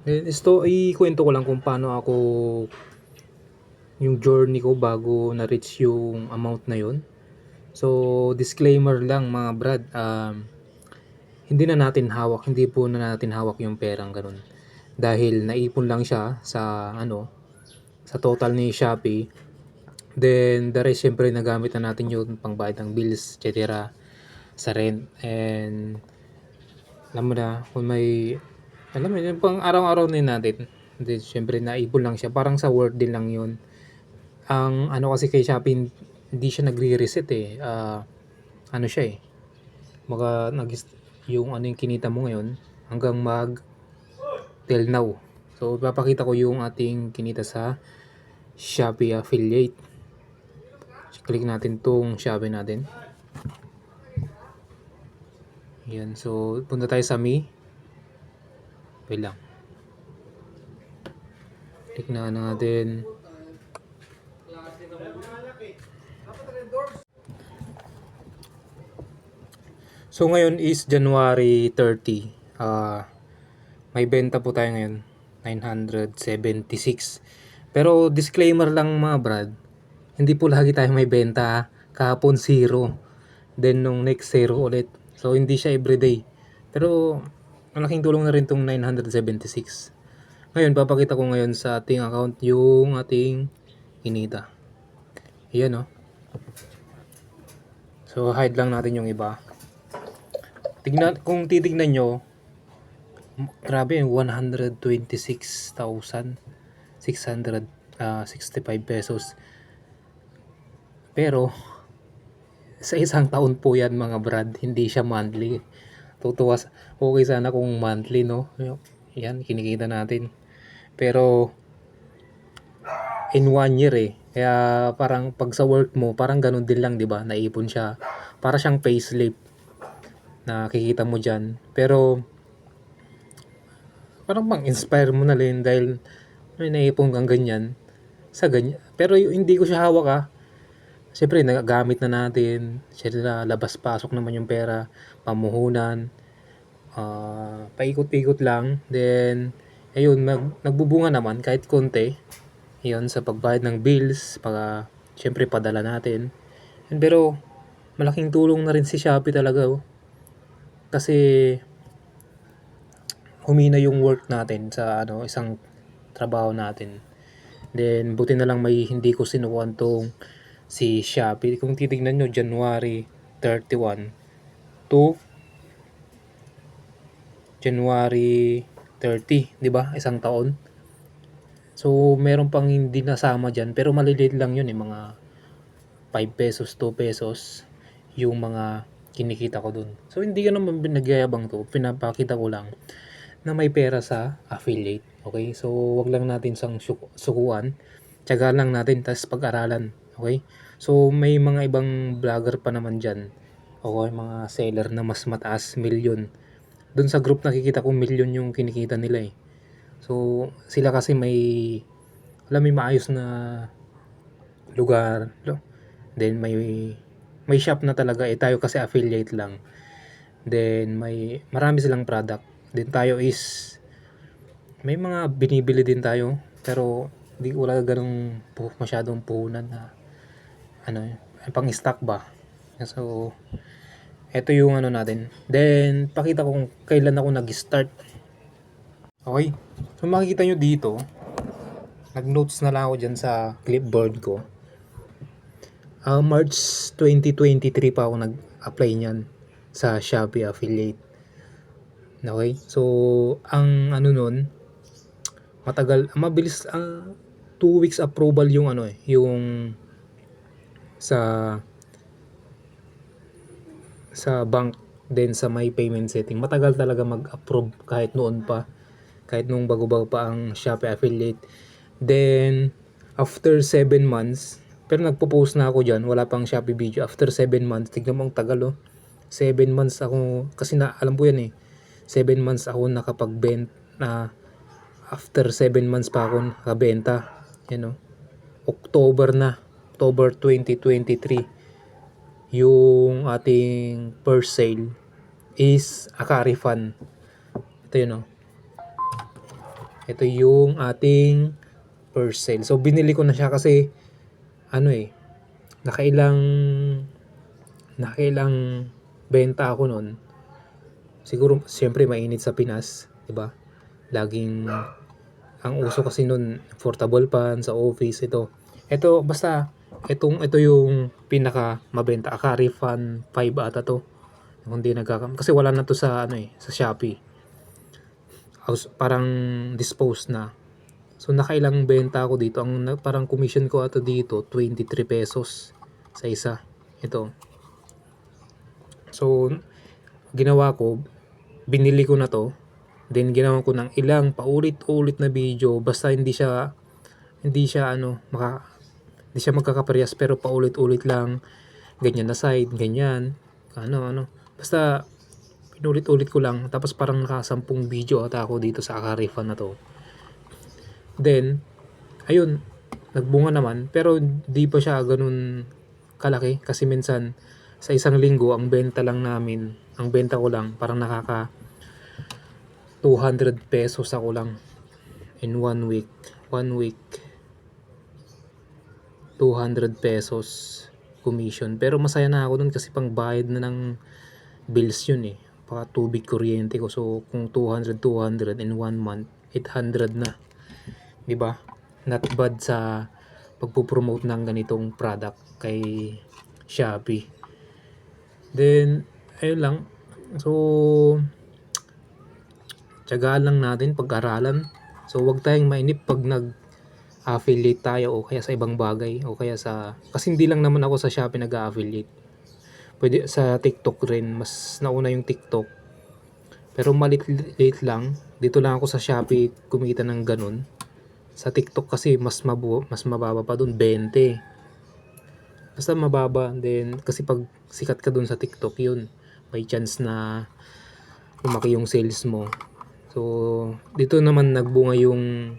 Ikwento ko lang kung paano ako yung journey ko bago na-reach yung amount na yun. So, disclaimer lang mga brad, hindi po na natin hawak yung perang ganun. Dahil naipon lang siya sa total ni Shopee. Then, the rest, syempre, nagamit na natin yun pangbayad ng bills, etc. sa rent. And, alam mo yun, pang araw-araw din natin. Then, syempre, naipon lang siya. Parang sa work din lang yun. Ang ano kasi kay Shopee, hindi siya nagre-reset eh. Ano siya eh. Mga yung ano yung kinita mo ngayon hanggang till now. So ipapakita ko yung ating kinita sa Shopee affiliate. Click natin tong Shopee natin. Yan, so punta tayo sa Me. Wait lang. Click na natin. So ngayon is January 30. May benta po tayo ngayon, 976. Pero disclaimer lang mga brad, hindi po lagi tayo may benta. Kahapon 0. Then nung next 0 ulit. So hindi siya everyday. Pero malaking tulong na rin tong 976. Ngayon papakita ko ngayon sa ating account yung ating kinita. Ayan o. So hide lang natin yung iba. Kung titignan nyo, grabe, 126,665 pesos. Pero sa isang taon po yan mga brad, hindi siya monthly. Okay sana kung monthly, no? Yan, kinikita natin. Pero in 1 year eh. Kaya parang pag sa work mo, parang ganun din lang, di ba? Naipon siya. Para siyang payslip. Nakikita mo dyan. Pero parang inspire mo na rin dahil may naipon kang ganyan sa ganyan. Pero hindi ko siya hawak. Siyempre nagagamit na natin. Siyempre labas-pasok naman yung pera, pamuhunan, paikot-ikot lang. Then ayun, nagbubunga naman kahit konti. Yun, sa pagbayad ng bills, siyempre padala natin. Pero malaking tulong na rin si Shopee talaga. Kasi humina yung work natin sa isang trabaho natin. Then buti na lang may hindi ko sinukuan tong si Shopee. Kung titignan nyo, January 31 to January 30, di ba? Isang taon. So meron pang hindi nasama diyan, pero maliliit lang yun mga 5 pesos, 2 pesos yung mga kinikita ko dun. So hindi ka naman nagyayabang to, pinapakita ko lang na may pera sa affiliate. Okay? So wag lang natin sang sukuan. Tiyaga lang natin, tas pag-aralan. Okay? So may mga ibang vlogger pa naman dyan. Okay, mga seller na mas mataas, milyon. Dun sa group nakikita ko milyon yung kinikita nila eh. So sila kasi may maayos na lugar. Then may shop na talaga eh, tayo kasi affiliate lang. Then marami silang product. Then tayo is may mga binibili din tayo, pero wala ganung masyadong puhunan na pang stock ba. So ito yung natin. Then pakita ko kung kailan ako nag-start. Okay, so makikita nyo dito, nag-notes na lang ako dyan sa clipboard ko. March 2023 pa ako nag-apply niyan sa Shopee affiliate. Okay, so ang nun, mabilis, 2 weeks approval yung yung sa bank, then sa my payment setting. Matagal talaga mag-approve kahit noon pa, kahit nung bago-bago pa ang Shopee affiliate. Then after 7 months, pero nagpo-post na ako dyan, wala pang Shopee video. After 7 months, tignan mo ang tagal 7 months ako, kasi alam ko yan 7 months ako nakapag-bent na. After 7 months pa ako nakabenta. October 2023 yung ating first sale is Akari Fan. Ito Ito yung ating first sale. So binili ko na siya kasi ano nakailang benta ako noon. Siguro siyempre mainit sa Pinas, 'di ba? Laging ang uso kasi noon portable pan sa office ito. Ito basta ito yung pinaka mabenta. Akari Fan 5 ata to. Kung hindi kasi wala na to sa sa Shopee. Parang disposed na. So nakailang benta ako dito. Parang commission ko ato dito 23 pesos sa isa. Ito. So ginawa ko, binili ko na to. Then ginawa ko ng ilang paulit-ulit na video basta hindi siya hindi siya magkakaparehas pero paulit-ulit lang, ganyan na side, ganyan, basta pinulit-ulit ko lang. Tapos parang naka-10 video ata ako dito sa Akari Fan na to. Then ayun, nagbunga naman pero di pa siya ganun kalaki kasi minsan sa isang linggo ang benta ko lang parang nakaka 200 pesos ako lang in 1 week. 200 pesos commission. Pero masaya na ako dun kasi pang bayad na ng bills yun Paka tubig, kuryente ko. So kung 200 in 1 month, 800 na. 'Di ba? Not bad sa pagpo-promote ng ganitong product kay Shopee. Then ayun lang. So tiyagaan lang natin, pag-aralan. So wag tayong mainip pag nag-affiliate tayo o kaya sa ibang bagay o kaya kasi hindi lang naman ako sa Shopee nag-affiliate. Pwede sa TikTok rin, mas nauna yung TikTok. Pero malit lang. Dito lang ako sa Shopee kumita ng ganun. Sa TikTok kasi mas mababa pa doon, 20. Basta mababa. Then kasi pag sikat ka doon sa TikTok, yun, may chance na lumaki yung sales mo. So dito naman nagbunga yung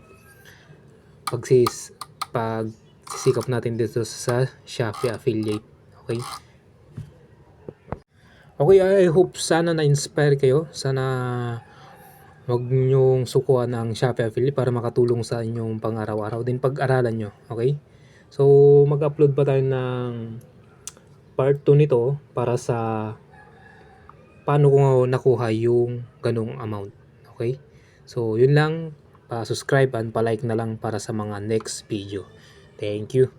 pagsisikap natin dito sa Shopee affiliate. Okay? Okay, I hope sana na-inspire kayo. Sana wag nyong sukuan ang Shopee affiliate para makatulong sa inyong pang-araw-araw din pag-aralan nyo. Okay? So mag-upload pa tayo ng part 2 nito para sa paano ko nakuha yung ganung amount. Okay? So yun lang. Pa-subscribe and pa-like na lang para sa mga next video. Thank you.